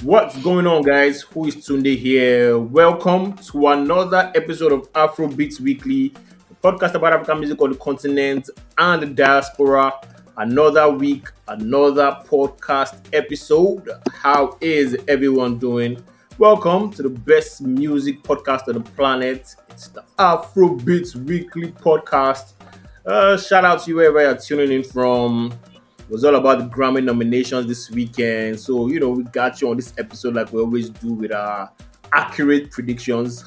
What's going on, guys? Who is Tunde here? Welcome to another episode of Afrobeats Weekly, a podcast about African music on the continent and the diaspora. Another week, another podcast episode. How is everyone doing? Welcome to the best music podcast on the planet. It's the Afrobeats Weekly podcast. Shout out to you wherever you're tuning in from. It was all about the Grammy nominations this weekend. So, we got you on this episode like we always do with our accurate predictions.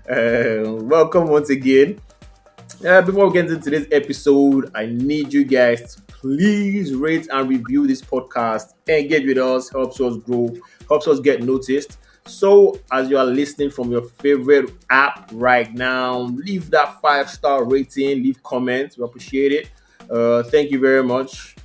Welcome once again. Before we get into today's episode, I need you guys to please rate and review this podcast. Engage with us, helps us grow, helps us get noticed. So, as you are listening from your favorite app right now, leave that 5-star rating, leave comments. We appreciate it. Thank you very much.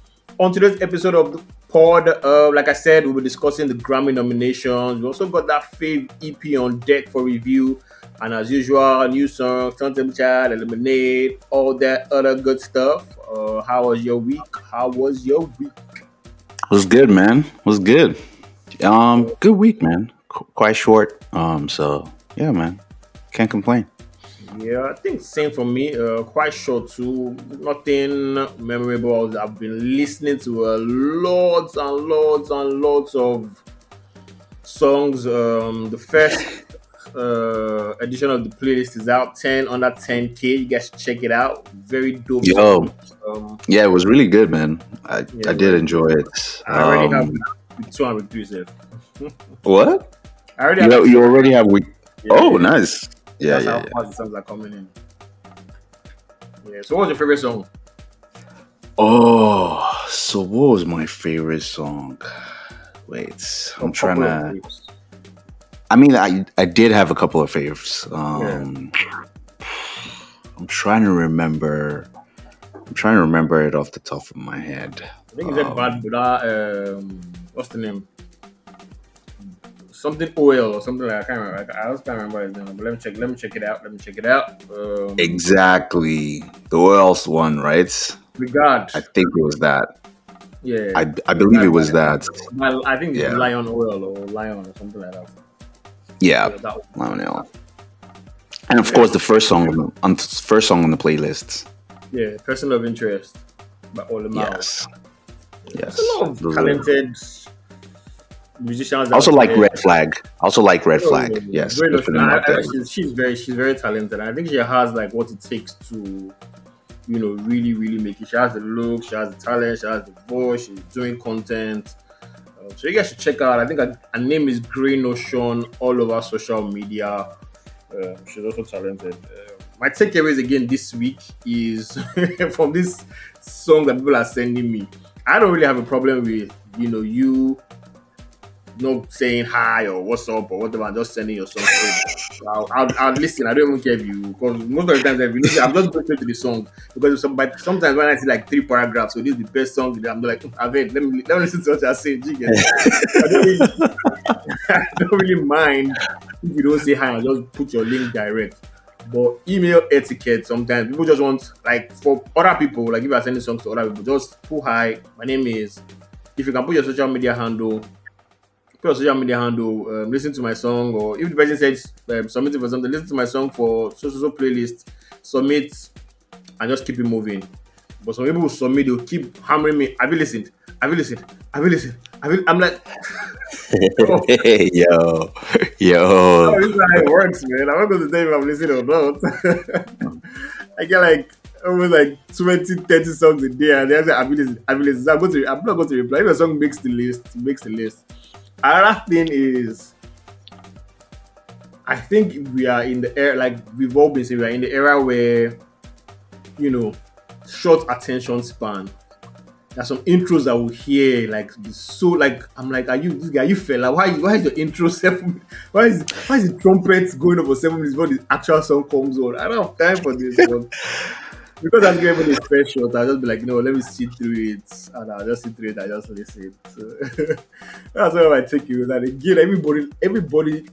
On today's episode of the pod, like I said, we'll be discussing the Grammy nominations. We also got that Fave EP on deck for review. And as usual, new songs, Turntable Child, Lemonade, all that other good stuff. How was your week? Was good, man. Was good. Good week, man. Quite short. So yeah, man. Can't complain. Yeah, I think same for me. Quite short too. Nothing memorable. I've been listening to lots of songs. The first edition of the playlist is out. 10 under 10K. You guys check it out. Very dope. Yo, yeah, it was really good, man. I did enjoy it. I already have 203. What? I already have. You already have week. Yeah, oh, yeah. Nice. Yeah, That's how fast the songs are coming in. Yeah. So, what's your favorite song? Oh, so what was my favorite song? Wait, I'm trying to. I mean, I did have a couple of faves. I'm trying to remember. It off the top of my head. I think it's a Bad Buddha. What's the name? Something oil or something like that. I can't remember. I just can't remember his name. But let me check it out. Exactly. The oils one, right? Regard. I think it was that. Yeah. I believe it was that. I think it's Lion Oil or Lion or something like that. Yeah. Lion Oil. And of course the first song on the playlist. Yeah, Person of Interest by Olamide. Yes. There's a lot of talented musicians. Also like Red Flag. Yes. She's very talented. I think she has like what it takes to, really, really make it. She has the look, she has the talent, she has the voice, she's doing content. So you guys should check out. I think her name is Grey Notion all over social media. She's also talented. My takeaways again this week is from this song that people are sending me. I don't really have a problem with, you not saying hi or what's up or whatever, and just sending your song. I'll listen. I don't even care if you, because most of the times I'm just going to the song, because sometimes when I see like 3 paragraphs, so this is the best song, I'm like, I've heard, let me listen to what you're saying. I don't really mind if you don't say hi and just put your link direct. But email etiquette, sometimes people just want, like, for other people, like if you're sending songs to other people, just put hi, my name is, if you can put your social media handle, listen to my song, or if the person says submit it for something, listen to my song for so playlist, submit, and just keep it moving. But some people will submit, they'll keep hammering me. Have you listened? I'm like, yo. Oh, this is how it works, man. I'm not going to tell you if I'm listening or not. I get like almost like 20, 30 songs a day, and they're like, I've been listening. So I'm not going to reply. If a song makes the list. Another thing is, I think we are in the era, like we've all been saying, we are in the era where, short attention span. There's some intros I will hear, like, so, like, I'm like, are you this guy? You fella? Why is your intro 7? Why is the trumpet going over 7 minutes before the actual song comes on? I don't have time for this, but because I'm giving this first shot, I'll just be like, let me sit through it, and I'll just sit through it. I just listen. So that's what I take you. And again, everybody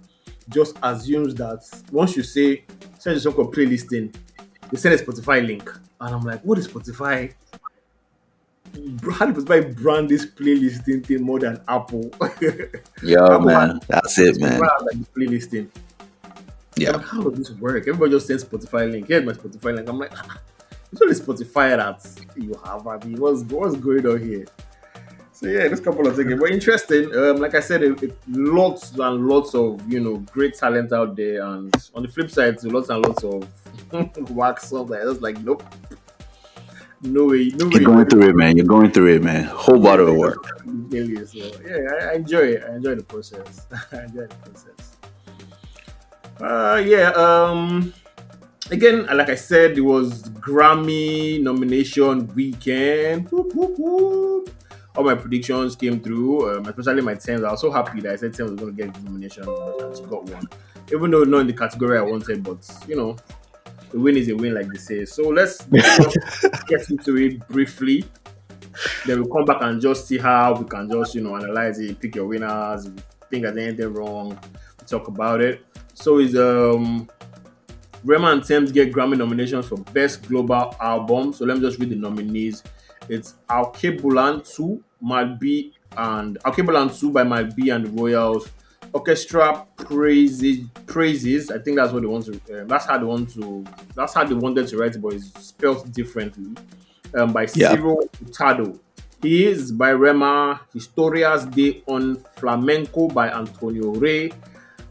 just assumes that once you say send a song for playlisting, they send a Spotify link, and I'm like, what is Spotify? how do Spotify brand this playlisting thing more than Apple? Yo, Apple man, that's it, Spotify man. has like the playlisting. So I'm Yeah. like, how does this work? Everybody just sends Spotify link. Here's my Spotify link. I'm like, it's only Spotify that you have. I mean, what's going on here? So yeah, this couple of things were interesting. Like I said, lots and lots of great talent out there, and on the flip side, lots and lots of wax songs. I was like, nope, no way, no You're way. going through it, man. You're going through it, man. Whole Yeah, bottle of work. so yeah, I enjoy it. I enjoy the process. I enjoy the process. Yeah. Again, like I said, it was Grammy nomination weekend. Whoop, whoop, whoop. All my predictions came through, especially my Tems. I was so happy that I said Tems was going to get the nomination and she got one. Even though not in the category I wanted, but a win is a win, like they say. So let's just get into it briefly. Then we'll come back and just see how we can just analyze it, pick your winners. If you think there's anything wrong, we talk about it. So is Rema and Tems get Grammy nominations for Best Global Album. So let me just read the nominees. It's Awuke 2, Awuke Bulan 2 by Mal B and the Royals. Orchestra praises. I think that's what they want to. That's how they want to. That's how they wanted to write it, but it's spelled differently. By Yeah. Ciro Hurtado. He is by Rema. Historias de un Flamenco by Antonio Rey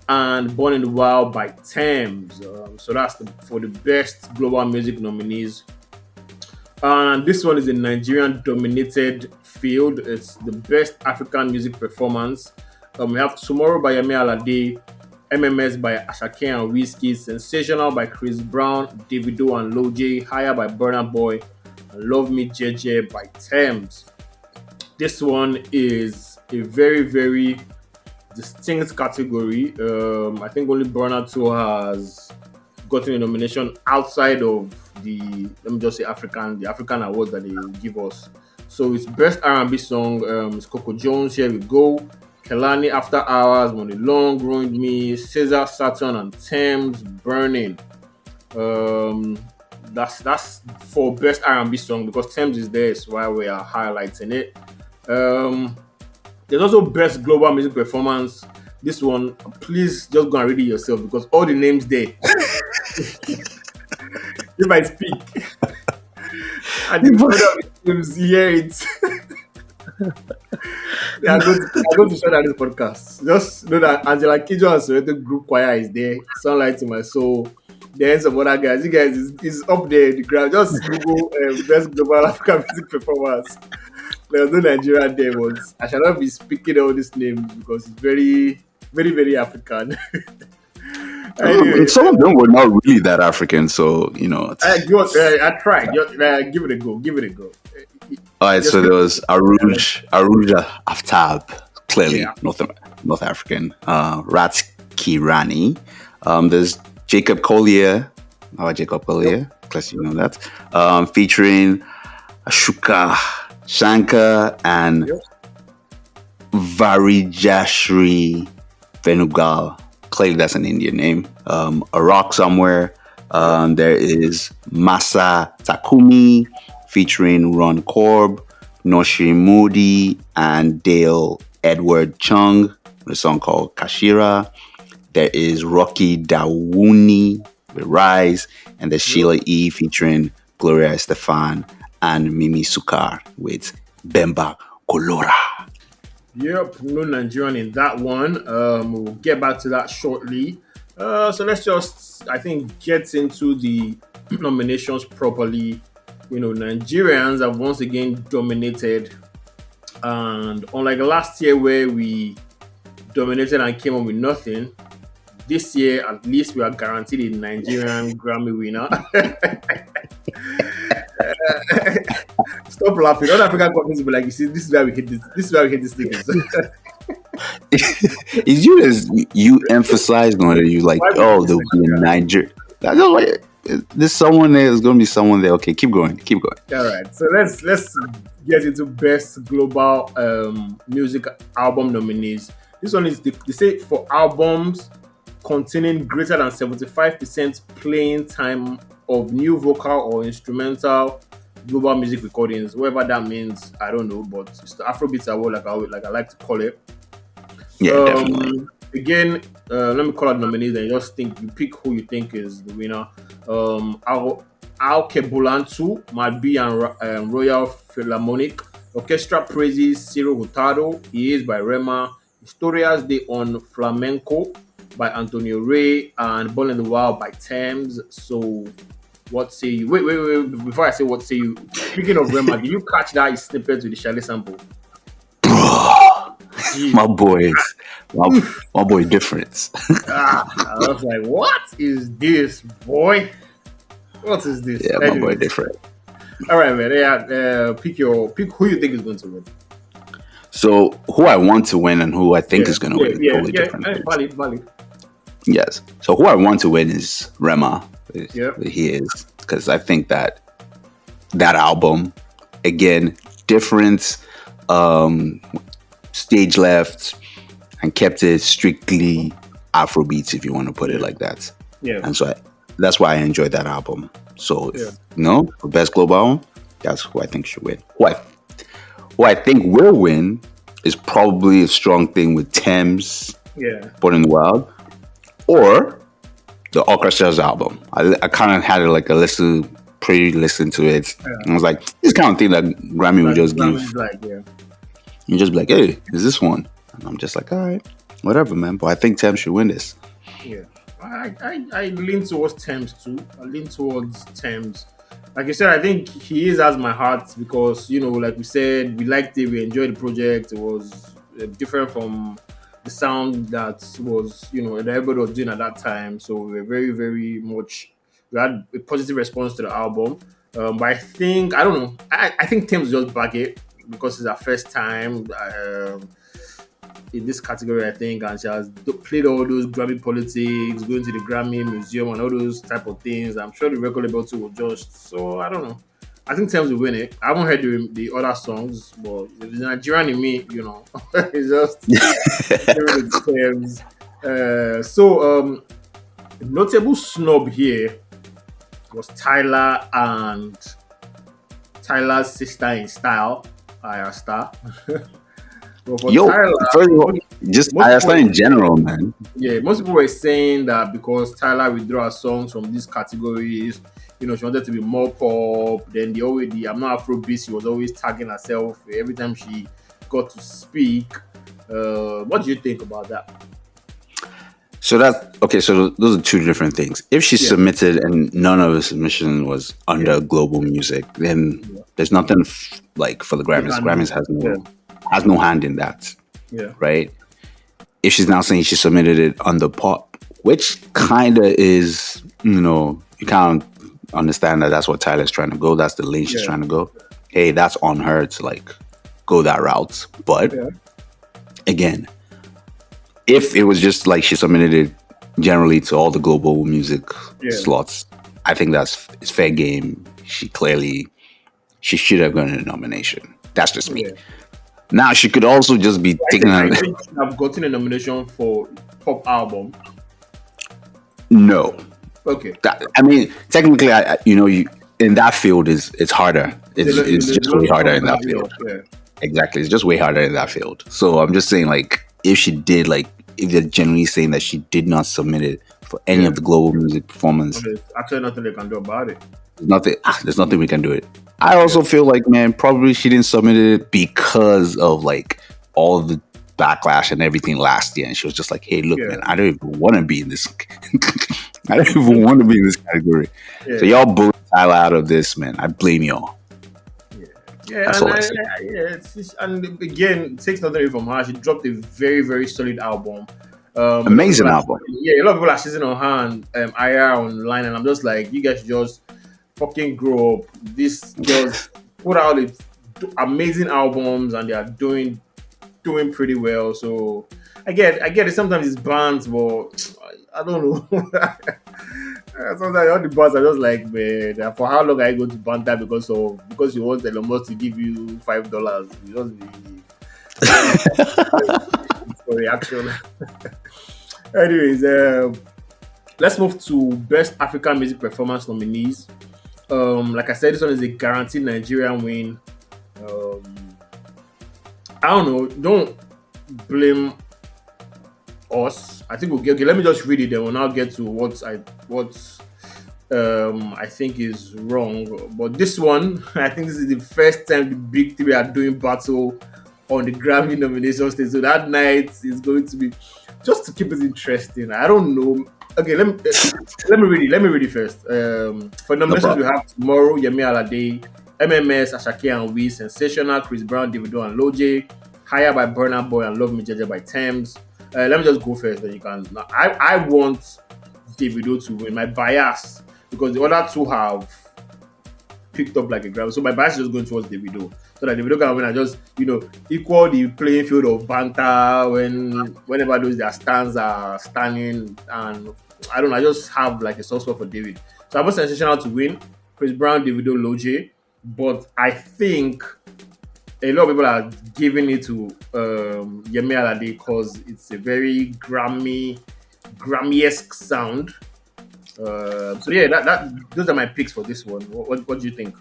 and Born in the Wild by Tems. So that's for the best global music nominees. And this one is a Nigerian dominated field. It's the best African music performance. We have Tomorrow by Yemi Alade, MMS by Ashake and Whiskey, Sensational by Chris Brown, Davido and Loj, Higher by Burna Boy, and Love Me JJ by Tems. This one is a very, very distinct category. I think only Burna 2 has gotten a nomination outside of the African awards that they give us. So it's best R&B song. It's Coco Jones, Here We Go, Kelani, After Hours, Money Long, Ruined Me, Caesar, Saturn, and Tems, Burning. That's for best R&B song because Tems is there, is why we are highlighting it. There's also best global music performance. This one, please just go and read it yourself because all the names there. If I speak, and the other names hear it, I'm going to shut down this podcast. Just know that Angela Kijo and Soweto Group Choir is there. Sunlight to My Soul. There's some other guys. You guys is up there in the ground. Just Google best global African music performance. There's no Nigerian there, but I shall not be speaking all these names because it's very, very, very African. Anyway, Some of them were not really that African, so I tried. Give it a go. Give it a go. All right, so there was Aruja Aftab, clearly Yeah. North African. Rat Kirani. There's Jacob Collier. Jacob Collier, plus you know that. Featuring Ashuka Shankar and Varijashri Venugal. Clearly, that's an Indian name. A Rock Somewhere. There is Masa Takumi featuring Ron Korb, Noshi Modi, and Dale Edward Chung. A song called Kashira. There is Rocky Dawuni with Rise, and there's Sheila E featuring Gloria Estefan and Mimi Sukar with Bemba Kolora. Yep, no Nigerian in that one. We'll get back to that shortly. So let's just, I think, get into the nominations properly. Nigerians have once again dominated, and unlike last year where we dominated and came up with nothing, this year at least we are guaranteed a Nigerian Grammy winner. Stop laughing. Other African companies will be like, you see, this is where we hit this. This is where we hit this niggas. Is you emphasizing on it? You like, there'll be a Niger. There's someone there. There's gonna be someone there. Okay, keep going. All right. So let's get into best global music album nominees. This one is they say for albums containing greater than 75% playing time of new vocal or instrumental global music recordings, whatever that means. I don't know, but it's the Afrobeats Award, like I like to call it. Yeah, definitely. Again, let me call out nominees and just think you pick who you think is the winner. Awuke Bolantu, Madbi and Royal Philharmonic. Orchestra praises Ciro Hurtado. He is by Rema. Historias de on Flamenco by Antonio Ray and Born in the Wild by Tems. So, what say you? Wait. Before I say what say you, speaking of Rema, did you catch that snippet with the Shirley sample? My Jeez. boys, my boy difference. I was like, what is this, boy? What is this? Yeah, my boy Anyways, different. all right, man. Yeah, pick who you think is going to win. So who I want to win and who I think Yeah, is going to win is totally yeah. different things. Valid. Yes. So who I want to win is Rema. Yeah. He is, because I think that album, again, different, stage left and kept it strictly Afrobeats, if you want to put it like that. Yeah. And so that's why I enjoyed that album. So Yeah. the best global album, that's who I think should win. Who I think will win is probably a strong thing with Tems, Yeah. Born in the Wild, or the Orchestra's album. I kind of had like a pre-listen to it. Yeah. And I was like, this kind of thing that Grammy would just give. Like, yeah. You just be like, hey, is this one? And I'm just like, all right, whatever, man. But I think Tems should win this. Yeah. I lean towards Tems too. I lean towards Tems. Like I said, I think he has my heart because, like we said, we liked it, we enjoyed the project. It was different from the sound that was, that everybody was doing at that time. So we were very, very much, we had a positive response to the album. But I don't know. I think Tems just back it because it's our first time in this category, I think, and she has played all those Grammy politics, going to the Grammy Museum and all those type of things. I'm sure the record label too will just. So I don't know. I think Tems will win it. I haven't heard the other songs, but the Nigerian in me, it's just Tems. Notable snub here was Tyler and Tyler's sister in style, Aya Star. But for Tyler, first of all, just I start in general, man. Yeah, most people were saying that because Tyler withdrew her songs from these categories, she wanted to be more pop. Then the I'm not Afrobeat, she was always tagging herself every time she got to speak. What do you think about that? So that's okay. So those are two different things. If she submitted and none of her submission was under global music, then there's nothing like for the Grammys. Grammys has no hand in that. Yeah. Right. If she's now saying she submitted it under pop, which kind of is, you can't understand that that's what Tyler's trying to go. That's the lane she's trying to go. Hey, that's on her to like go that route. But again, if it was just like she submitted it generally to all the global music slots, I think it's fair game. She should have gotten a nomination. That's just me. Now she could also just be taking. I think she have gotten a nomination for pop album. No. Okay. Technically, you in that field it's harder. It's just way harder in that field. Yeah. Exactly, it's just way harder in that field. So I'm just saying, like, if she did, like, if they're generally saying that she did not submit it for any of the global music performance, there's actually nothing they can do about it. There's nothing we can do it. I also feel like, man, probably she didn't submit it because of like all the backlash and everything last year, and she was just like, "Hey, look, man, I don't even want to be in this. I don't even want to be in this category. So y'all bully Tyler out of this, man. I blame y'all." That's all I say. And again, it takes nothing away from her. She dropped a very, very solid album. Amazing album. Yeah, a lot of people are sitting on her and IR online, and I'm just like, you guys just fucking grow up. This girls put out amazing albums, and they are doing pretty well. So I get it. Sometimes it's bands, but I don't know. Sometimes all the bands are just like, man, for how long are you going to ban that because you want Elon Musk to give you $5? You just for reaction. Anyways, let's move to Best African Music Performance nominees. Like I said, this one is a guaranteed Nigerian win. Um, I don't know. Don't blame us. I think we'll get. Okay, let me just read it. Then we'll now get to what I think is wrong. But this one, I think this is the first time the big three are doing battle on the Grammy nomination stage. So that night is going to be just to keep it interesting. I don't know. Okay, let me read it. Let me read it first. For No nominations, we problem. have tomorrow Yemi Alade, MMS, Ashake and We, Sensational, Chris Brown, Davido and Loje, Higher by Burna Boy and Love Me Jeje by Tems. Let me just go first, then you can. I want Davido to win. My bias, because the other two have picked up like a Grammy. So my bias is just going towards Davido. So that Davido can win and just, equal the playing field of banter whenever those their stands are standing. And I don't know, I just have like a soft spot for David. So I want Sensational to win. Chris Brown, Davido, Loje. But I think a lot of people are giving it to Yemi Alade because it's a very Grammy-esque sound. So yeah, that those are my picks for this one. What do you think?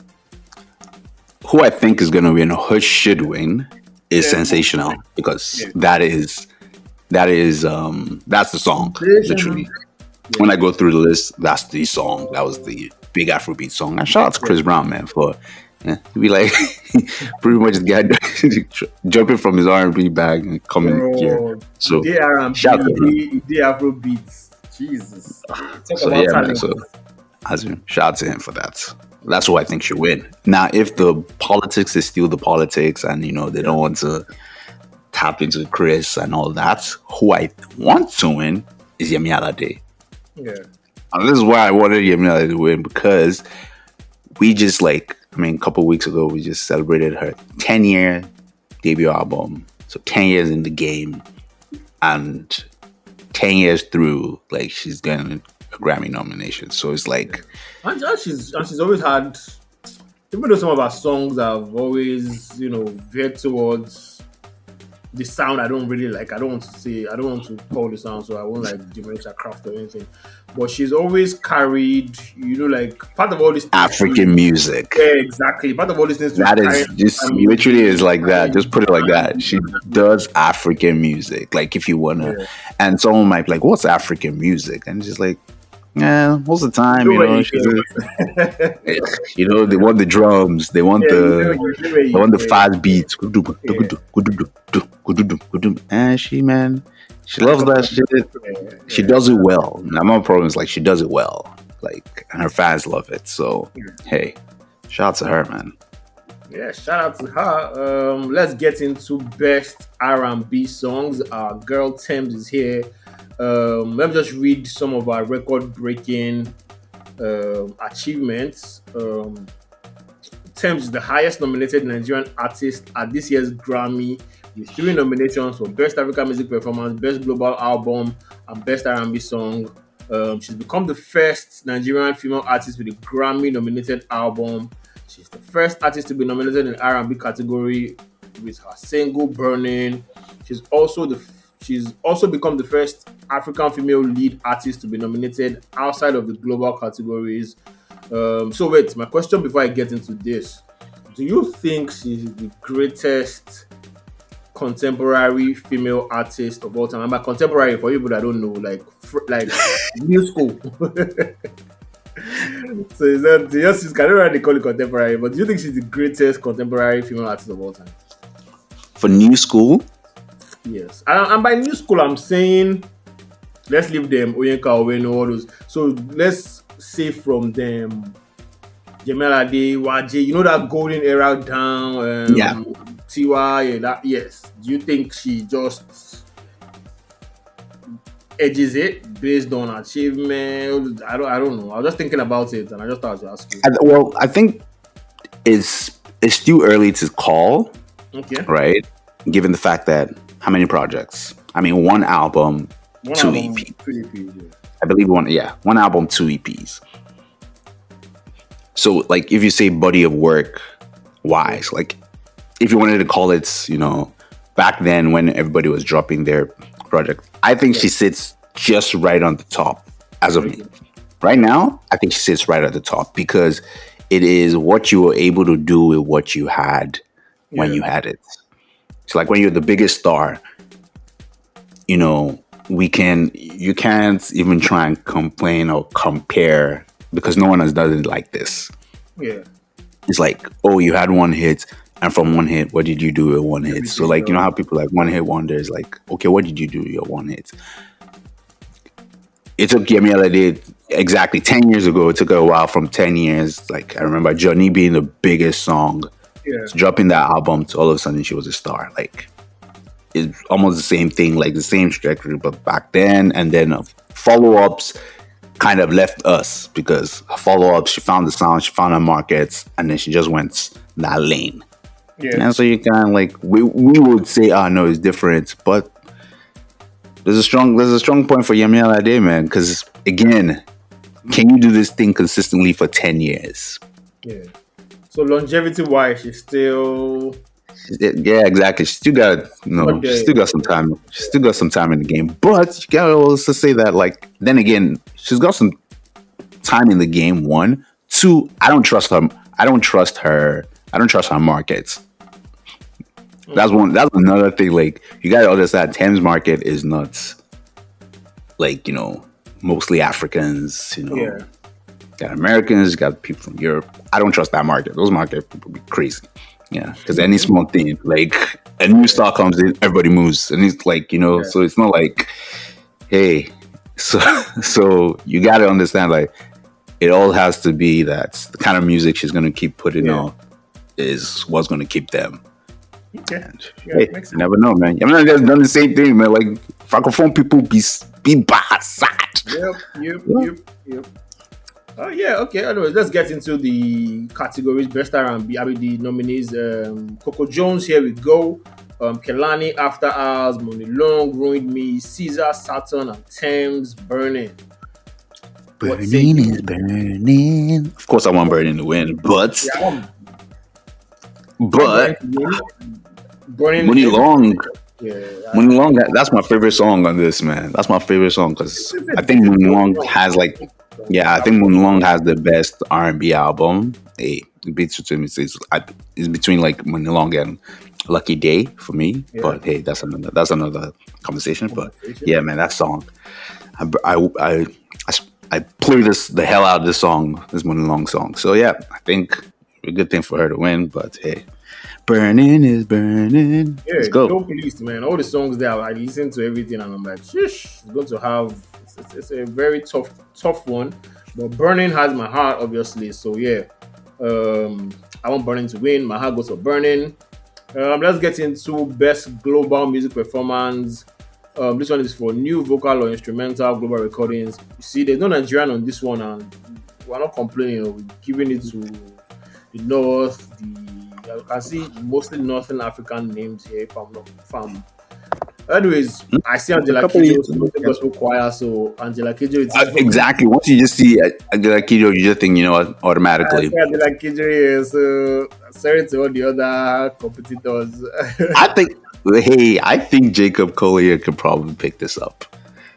Who I think is going to win, or should win, is Yeah, Sensational, because yeah. that's the song. Sensational. Literally, when Yeah. I go through the list, that's the song. That was the big Afrobeat song. And shout out to Chris Brown, man, for to be like pretty much the guy jumping from his R&B bag and coming here. Bro, So they shout out to him. R&B, they Afrobeats. Jesus. Talk So about yeah, man. talent. So shout out to him for that. That's who I think should win. Now, if the politics is still the politics, and they don't want to tap into Chris and all that, who I want to win is Yemi Alade. Yeah. And this is why I wanted Yemi Alade to win, because we just a couple weeks ago, we just celebrated her 10-year debut album. So 10 years in the game, and 10 years through, she's getting a Grammy nomination. So it's like, And she's always had, even though some of her songs have always, veered towards the sound I don't really like. I don't want to call the sound, so I won't like diminish her craft or anything. But she's always carried, part of all these things. African music. Yeah, exactly. Part of all these things. That is just literally is like that. Just put it like that. She does African music. Like, if you wanna, and someone might be like, "What's African music?" And just like, yeah, most of the time, they want the drums, they want the fast beats. And she loves that shit. She does it well. Now, my problem is she does it well. And her fans love it. So hey, shout out to her, man. Yeah, shout out to her. Let's get into best R&B songs. Our girl Tems is here. Let me just read some of our record-breaking achievements. Tems is the highest nominated Nigerian artist at this year's Grammy, with 3 nominations for Best African Music Performance, Best Global Album, and Best R&B Song. She's become the first Nigerian female artist with a Grammy-nominated album. She's the first artist to be nominated in the R&B category with her single "Burning." She's also become the first African female lead artist to be nominated outside of the global categories. So wait, my question before I get into this: do you think she's the greatest contemporary female artist of all time? And by contemporary, for people that don't know, like new school. So is that just can they call it contemporary? But do you think she's the greatest contemporary female artist of all time? For new school, Yes, and by new school, I'm saying let's leave them Oyenka, Oweno, all those. So let's say from them, Yemi Alade, Waje, that golden era down. Yeah. Tiwa, yeah, that yes. Do you think she just edges it based on achievement? I don't know. I was just thinking about it, and I just thought to ask you. well, I think it's too early to call, Okay. right? Given the fact that how many projects? I mean, one album, two EPs. 2 EPs, yeah. I believe one album, 2 EPs. So, if you say body of work wise, if you wanted to call it, back then when everybody was dropping their project, I think she sits just right on the top as of right now. I think she sits right at the top, because It is what you were able to do with what you had when Yeah. you had it. It's like when you're the biggest star, you know, you can't even try and complain or compare because no one has done it like this. Yeah. It's like, oh, you had one hit, and from one hit, what did you do with one hit? So, Everything like, you know else. how people like one hit wonders, like, okay, what did you do with your one hit? It took Yemi Alade exactly 10 years ago. It took a while from 10 years. Like, I remember Johnny being the biggest song, Yeah. dropping that album, to all of a sudden she was a star. Like, it's almost the same thing, like the same trajectory, but back then, and then follow ups kind of left us because follow ups, she found the sound, she found her markets, and then she just went that lane. Yeah. And so you kind of like we would say, oh no, it's different, but there's a strong point for Yemi Alade, man, because again, can you do this thing consistently for 10 years? Yeah. So longevity wise, she's still Yeah, exactly. She still got not she there. still got some time. She still got some time in the game. But you gotta also say that, like, then again, she's got some time in the game. One, two, I don't trust her. I don't trust her. I don't trust her markets. That's one. That's another thing. Like, you gotta understand, Thames market is not like, mostly Africans. Yeah. Got Americans, got people from Europe. I don't trust that market. Those market people be crazy. Yeah, because any small thing, like a new star comes in, everybody moves, and it's like, Yeah. so it's not like, hey, so so you got to understand, like, it all has to be that the kind of music she's gonna keep putting Yeah. out is what's gonna keep them. Okay. And Yeah, hey, makes you never know, man. I mean, they've done the same thing, man. Like, francophone people be bad, sad. Yep. Oh yeah, okay. Anyways, let's get into the categories. Best R&B. I mean, the nominees. Coco Jones. Here we go. Kelani, After Hours, Money Long, Ruined Me, Caesar, Saturn, and Thames, Burning. What say Burning you? is burning. Of course, I want Burning to win, but Yeah, I want Burning but to win. Burning. Money Long. Yeah. Money Long, that's my favorite song on this, man. That's my favorite song because I think Money Long has like, yeah, I think Money Long has the best R&B album. Hey, it beats between it's between like Money Long and Lucky Day for me. Yeah. But hey, that's another conversation. But yeah, man, that song, I play the hell out of this song, this Money Long song. So yeah, I think a good thing for her to win. But hey, Burning is burning. Yeah, Let's go. dope list, man. All the songs there, I listen to everything, and I'm like, sheesh, it's going to have. It's a very tough one, but Burning has my heart, obviously. So yeah, I want Burning to win. My heart goes for Burning. Let's get into best global music performance. This one is for new vocal or instrumental global recordings. You see, there's no Nigerian on this one, and we're not complaining. We're giving it to the North, I can see mostly Northern African names here. If I'm. Anyways, I see A Angela couple of Kidjo, years. gospel choir. So Angela Kidjo, it is for me. Exactly. Once you just see Angela Kidjo, you just think, I automatically. see Angela Kidjo here. So sorry to all the other competitors. I think Jacob Collier could probably pick this up.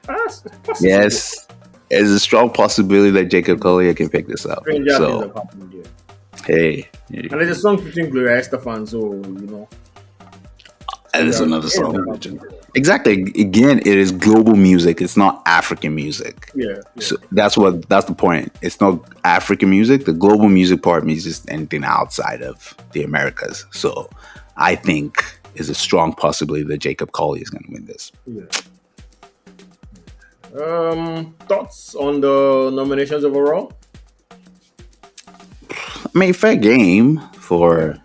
Possible. Yes, there's a strong possibility that Jacob Collier can pick this up. Stranger things So, have happened here. hey, And there's a song featuring Gloria Estefan, so and it's yeah, another yeah, song. Exactly. Again, it is global music. It's not African music. yeah. So that's the point. It's not African music. The global music part means just anything outside of the Americas. So I think is a strong possibility that Jacob Collier is going to win this. Yeah. Thoughts on the nominations overall? I mean, fair game for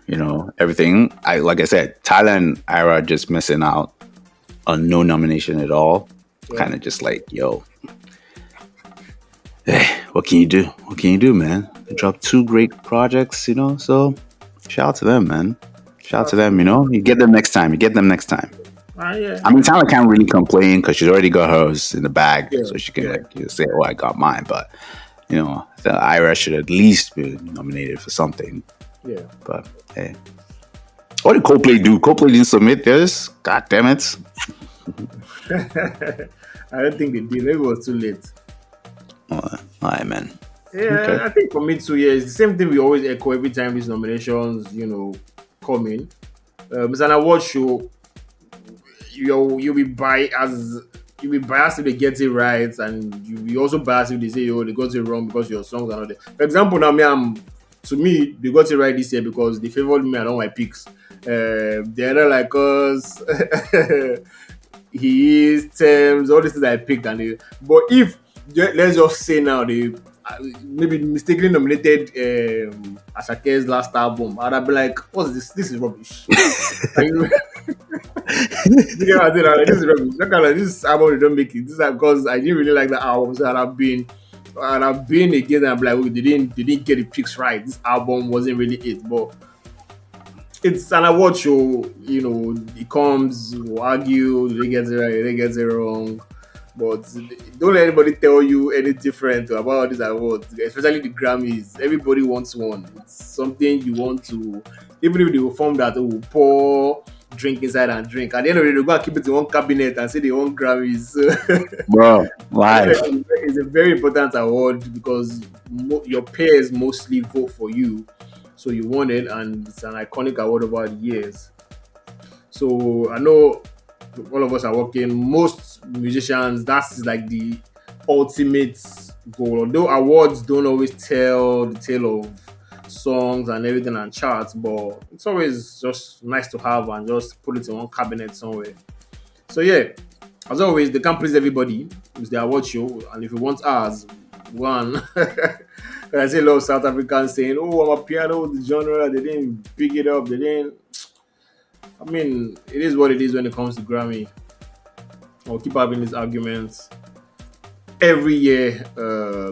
everything. Like I said, Thailand Ira just missing out on no nomination at all. Yeah. Kind of just like, yo, what can you do? What can you do, man? They dropped two great projects, So shout out to them, man. Shout out to them. You get them next time. Yeah. I mean, Thailand can't really complain because she's already got hers in the bag, Yeah, so she can say, "Oh, I got mine." But the Ira should at least be nominated for something. Yeah. But hey, what did Coldplay do? Coldplay didn't submit theirs. God damn it! I don't think they did. Maybe it was too late. All right, man. Yeah, Okay. I think for me too. Yeah, it's the same thing we always echo every time these nominations, come in. It's an award show. You'll be biased if they get it right, and you'll be also biased if they say they got it wrong because your songs are not there. For example, now to me they got it right this year because they favored me along my picks. They're not like us. He is Tems, all these things I picked, but if let's just say now they maybe mistakenly nominated Asake's last album, I'd be like, what's this? This is rubbish. Like, you get what I mean? Like, this is rubbish. Look at like, this album they don't make it. This is because I didn't really like the album, so I've been again. I'm like, okay, they didn't get the picks right. This album wasn't really it, but it's an award show. It comes, you argue, do they get it right, do they get it wrong. But don't let anybody tell you any different about this award, especially the Grammys. Everybody wants one. It's something you want to, even if they will form that pour drink inside and drink. At the end of the day, they'll go and keep it in one cabinet and say they want Grammys. Bro, live. It's a very important award because your peers mostly vote for you. So you won it, and it's an iconic award over the years. So I know all of us are working. Most musicians, that's like the ultimate goal. Although awards don't always tell the tale of songs and everything and charts, but it's always just nice to have and just put it in one cabinet somewhere. So yeah, as always, they can't please everybody. It's the award show, and if you want ours, one. I see a lot of South Africans saying, "Oh, I'm a piano with the genre. They didn't pick it up. They didn't." I mean, it is what it is when it comes to Grammy. I'll keep having these arguments every year.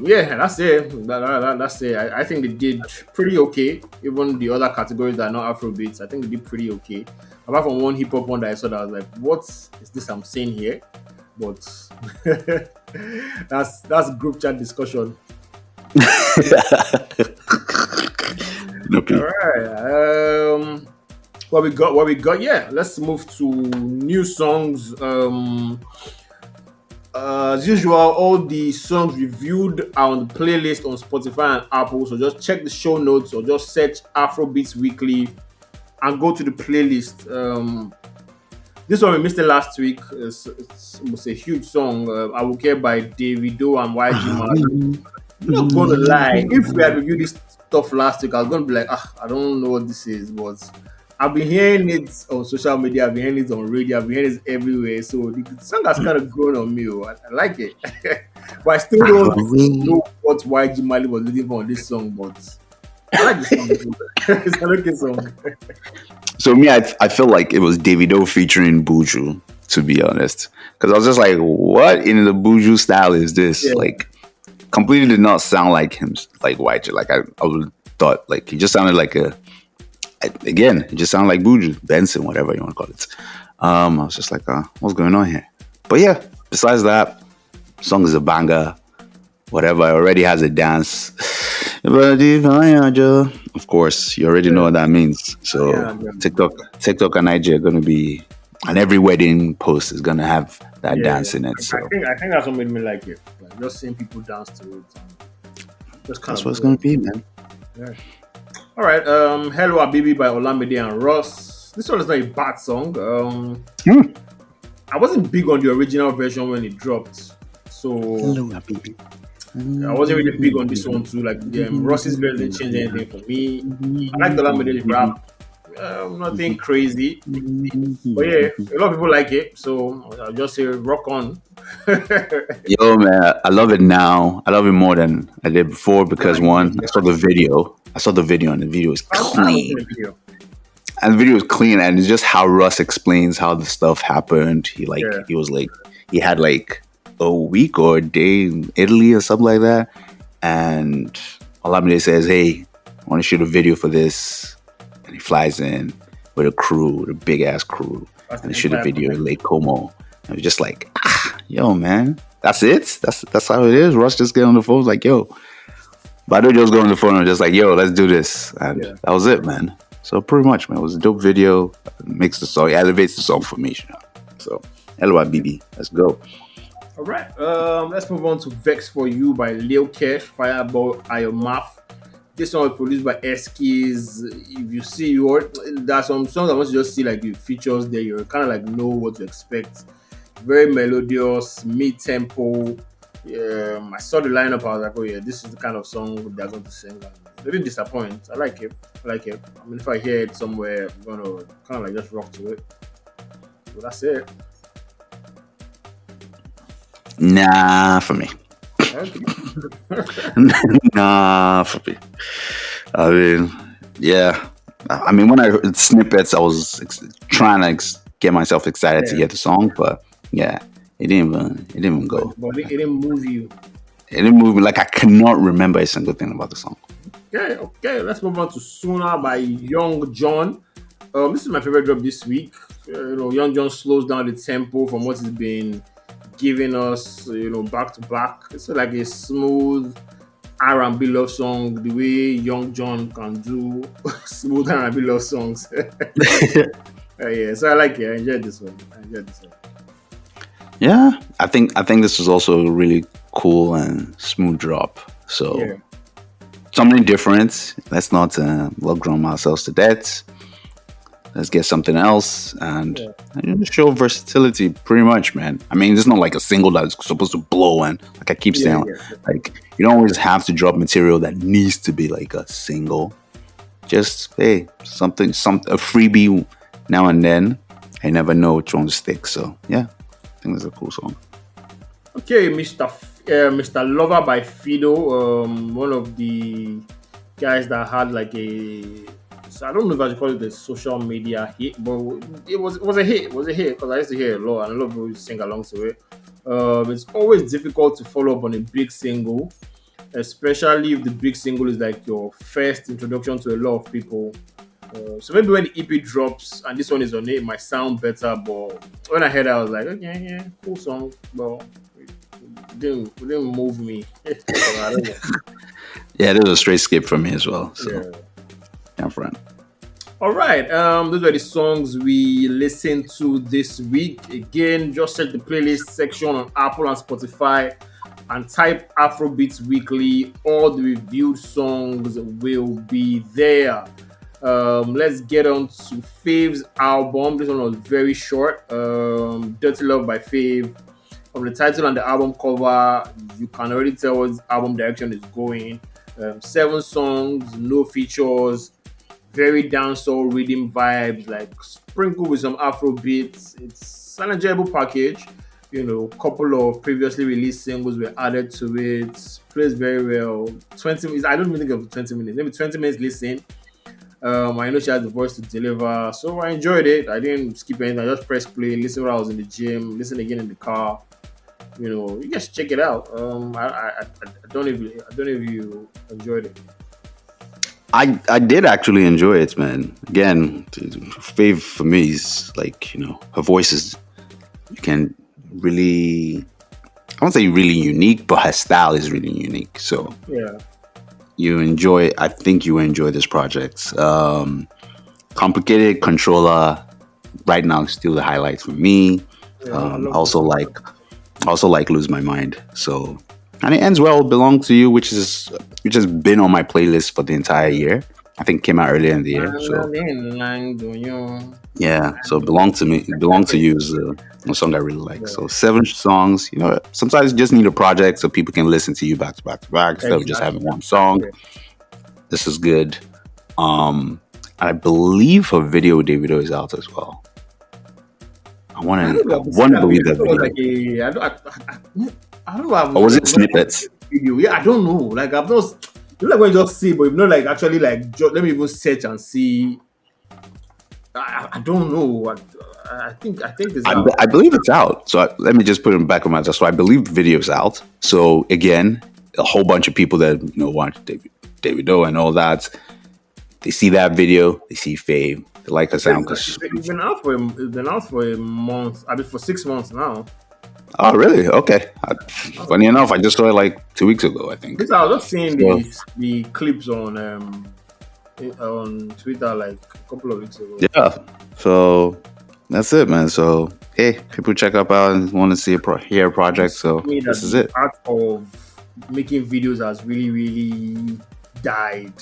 Yeah, that's it. That's it. I think they did pretty okay. Even the other categories that are not Afrobeats, I think they did pretty okay. Apart from one hip hop one that I saw that I was like, what is this I'm saying here? But that's group chat discussion. Okay. All right. What we got? Yeah, let's move to new songs. As usual, all the songs reviewed are on the playlist on Spotify and Apple. So just check the show notes or just search Afrobeats Weekly and go to the playlist. This one we missed it last week. It's a huge song. Awuke by Davido and YG Marley. I'm not gonna lie. If we had reviewed this stuff last week, I was gonna be like, I don't know what this is, but I've been hearing it on social media, I've been hearing it on radio, I've been hearing it everywhere. So the song has kind of grown on me. I like it. But I still don't know what YG Marley was looking for on this song, but I like the song. It's a looking song. So me, I feel like it was Davido featuring Buju, to be honest, because I was just like, what in the Buju style is this? Yeah. Like, completely did not sound like him, like YG. Like I would thought, like he just sounded like it just sounded like Buju, Benson, whatever you want to call it. I was just like, what's going on here? But yeah, besides that, song is a banger. Whatever, it already has a dance. Of course, you already know what that means. So TikTok and IG are gonna be, and every wedding post is gonna have that dance in it. So I think that's what made me like it. Like just seeing people dance to it. That's what it's gonna be, man. Yeah. All right. Hello Habibi by Olamide and Russ. This one is not a bad song. I wasn't big on the original version when it dropped, so Hello, Habibi. I wasn't really big on this one too. Like Russ's version didn't change anything for me. I like the Olamide's rap. Nothing crazy, but yeah, a lot of people like it. So I'll just say rock on. Yo, man, I love it now. I love it more than I did before because one, I saw the video. And the video is clean. And the video is clean, and it's just how Russ explains how the stuff happened. He was like, he had like a week or a day in Italy or something like that, and Olamide says, "Hey, I want to shoot a video for this," and he flies in with a big ass crew, and they shoot a video in Lake Como. And it's just like, yo, man, that's it. That's how it is. Russ just get on the phone like, yo. But I don't just go on the phone and just like, yo, let's do this, and that was it, man. So pretty much, man, it was a dope video. It makes the song, it elevates the song for me. So, hello, Habibi, let's go. All right. Let's move on to Vex for You by Lil Kesh, Fireboy, Maff. This one was produced by Eskies. If you see your, there's some songs I want to just see like the features there. You kind of like know what to expect. Very melodious, mid tempo. I saw the lineup. I was like, oh yeah, this is the kind of song they're going to sing. And they didn't disappoint. I like it. I like it. I mean, if I hear it somewhere, I'm gonna kind of like just rock to it. So that's it. Nah, for me. Okay. Nah, for me. I mean, yeah. I mean, when I heard snippets, I was trying to get myself excited to Yeah, hear the song, but yeah, it didn't even go. but it didn't move you. It didn't move me. Like I cannot remember a single thing about the song. Okay, okay. Let's move on to Sooner by Young Jonn. This is my favorite drop this week. Young John slows down the tempo from what he's been giving us, back to back. It's like a smooth R&B love song, the way Young John can do smooth R&B love songs. Yeah, so I like it. I enjoyed this one. Yeah, I think this was also a really cool and smooth drop. So Yeah, something different. Let's not log drum ourselves to death. Let's get something else yeah, and show versatility pretty much, man. I mean, it's not like a single that's supposed to blow and like I keep yeah, saying, yeah. like you don't always have to drop material that needs to be like a single. Just hey, a freebie now and then. I never know which one to stick. So yeah, I think it's a cool song. Okay, Mr. Lover by Fido, one of the guys that had like a, so I don't know if I should call it a social media hit, but it was a hit. It was a hit because I used to hear it a lot and a lot of people used to sing along to it. It's always difficult to follow up on a big single, especially if the big single is like your first introduction to a lot of people. So maybe when the EP drops and this one is on it, it might sound better. But when I heard it, I was like, okay, yeah, cool song. But it didn't move me. So I don't know. Yeah, this was a straight skip for me as well. So Yeah. yeah, friend. All right. Those are the songs we listened to this week. Again, just check the playlist section on Apple and Spotify and type Afrobeats Weekly. All the reviewed songs will be there. Let's get on to Fave's album. This one was very short. Dirty Love by Fave. From the title and the album cover, you can already tell what album direction is going. 7 songs, no features, very dancehall rhythm vibes, like sprinkled with some Afro beats. It's an enjoyable package. Couple of previously released singles were added to it. Plays very well. 20 minutes. I don't even think of 20 minutes. Maybe 20 minutes listen. I know she has the voice to deliver, so I enjoyed it. I didn't skip anything. I just pressed play, listen when I was in the gym, listen again in the car. You guys check it out. I don't know if you enjoyed it. I did actually enjoy it, man. Again, Fave for me is like her voice is you can really I won't say really unique, but her style is really unique. So Yeah, I think you enjoy this project. Complicated controller right now is still the highlight for me. yeah, I love Also this. like lose my mind. So and it ends well. Belong to you, which has been on my playlist for the entire year. I think it came out earlier in the year. So yeah, so belong to you is a song I really like. So 7 songs. Sometimes you just need a project so people can listen to you back to back to back instead of just having Exactly. one song. Yeah. This is good. I believe a video with Davido is out as well. I I want don't to know. I I've seen want to that believe video. that It was video. like a. I don't know. Or was it snippets? Video? Yeah, I don't know. Like I've just. Like when you just see, but if not like actually like let me even search and see. I don't know. I think it's out. I believe it's out. So let me just put it in the back of my mind. So I believe the video is out. So again, a whole bunch of people that watch Davido and all that, they see that video, they see Fave, they like her sound because. It's been out for a month. I mean for 6 months now. Oh really? Okay. Funny enough, I just saw it like 2 weeks ago. I think. This I was just seeing So the clips on Twitter like a couple of weeks ago. yeah. So that's it, man. So hey, people check up out and want to see hear a project. It's So me this that is the it. art of making videos has really, really died.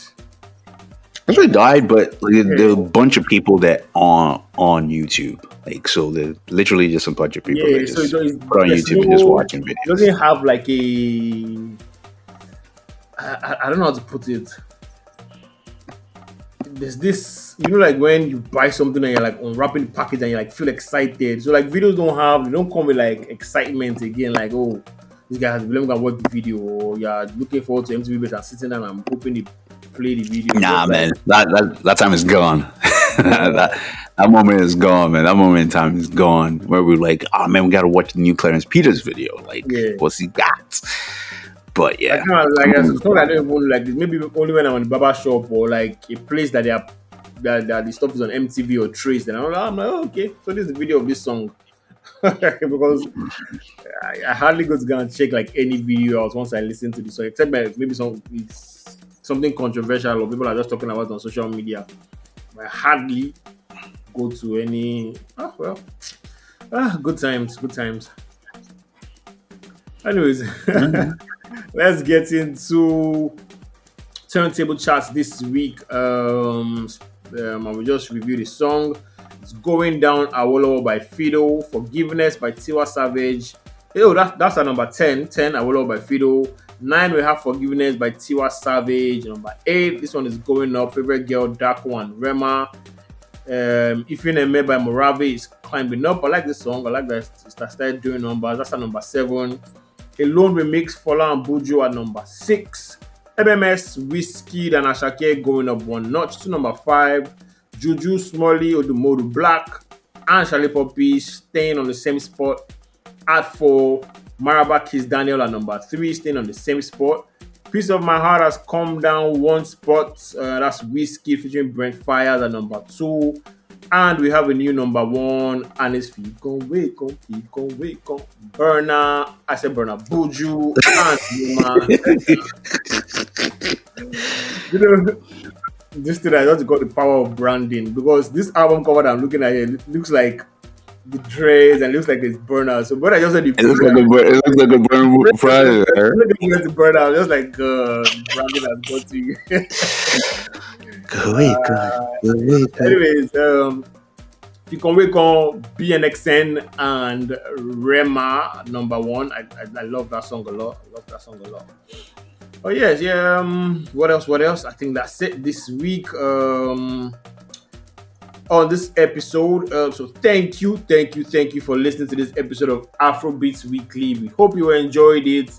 It's really died, but like, there are a Yeah, bunch of people that are on YouTube. Like, so there's literally just a bunch of people that yeah. So just put on there's YouTube and just no, watching it videos. doesn't have like a, I don't know how to put it. There's this, like when you buy something and you're like unwrapping the package and you like feel excited. So like videos they don't come with like excitement again. Like, oh, this guy has been watch the video, or you're looking forward to MTV and sitting down and hoping to play the video. It's Nah, just like, man, that time is gone. uh, that moment is gone, man. That moment in time is gone. Where we're like, oh man, we gotta watch the new Clarence Peters video. Like, yeah. what's he got? But Like yeah, now, like I'm there's moving some stuff I forward. don't even like. Maybe only when I'm in the barber shop or like a place that they are that the stuff is on MTV or Trace. Then I'm like, oh, okay, so this is the video of this song because I hardly go to go and check like any video else once I listen to the song, except maybe it's something controversial or people are just talking about it on social media. I hardly go to any. Oh well, good times, good times. Anyways, Mhm. let's get into turntable charts this week. I will just review the song. It's Going Down Awolowo by Fido, Forgiveness by Tiwa Savage. Oh, that's at number 10. 10 Awolowo by Fido. 9 we have Forgiveness by Tiwa Savage. Number 8, this one is going up. Favorite Girl, Dark One, Rema. If You Name by Morave is climbing up. I like this song. I like that it started doing numbers. That's at number 7. Alone Remix, Fola and Buju at number 6. MMS, Whiskey and Ashake going up one notch to number 5. Juju, Smalley, Odumodu Black, and Charlie Poppy staying on the same spot at 4. Maraba Kiss Daniel at number 3, staying on the same spot. Piece of My Heart has come down one spot. That's Whiskey featuring Brent Fires at number 2. And we have a new number 1, and it's Fikon Wake on Burna. I said Burna, Buju, and Rema. You know, this thing I just got the power of branding because this album cover that I'm looking at here looks like the dreads and looks like it's Burna. So when I just said the It looks like it looks like a burn Friday. the Burna, I was just like branding has got to you. Go away, God. Go away, God. Anyways, you can wake on BNXN and Rema number 1. I love that song a lot. I love that song a lot. Oh yes, yeah. What else? What else? I think that's it this week. On this episode. So thank you for listening to this episode of Afrobeats Weekly. We hope you enjoyed it.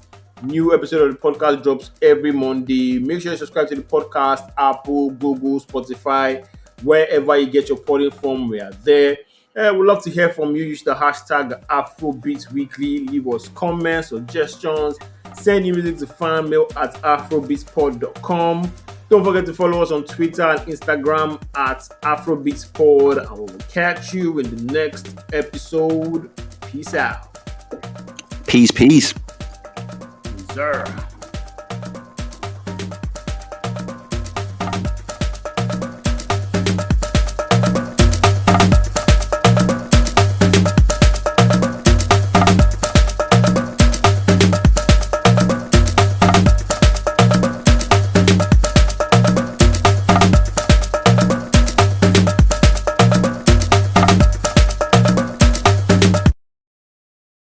New episode of the podcast drops every Monday. Make sure you subscribe to the podcast, Apple, Google, Spotify, wherever you get your podcast from. We are there. We'd love to hear from you. Use the hashtag Afrobeats Weekly. Leave us comments, suggestions. Send your music to fanmail at afrobeatspod.com. Don't forget to follow us on Twitter and Instagram at AfrobeatsPod. And we will catch you in the next episode. Peace out. Peace, peace. Sir.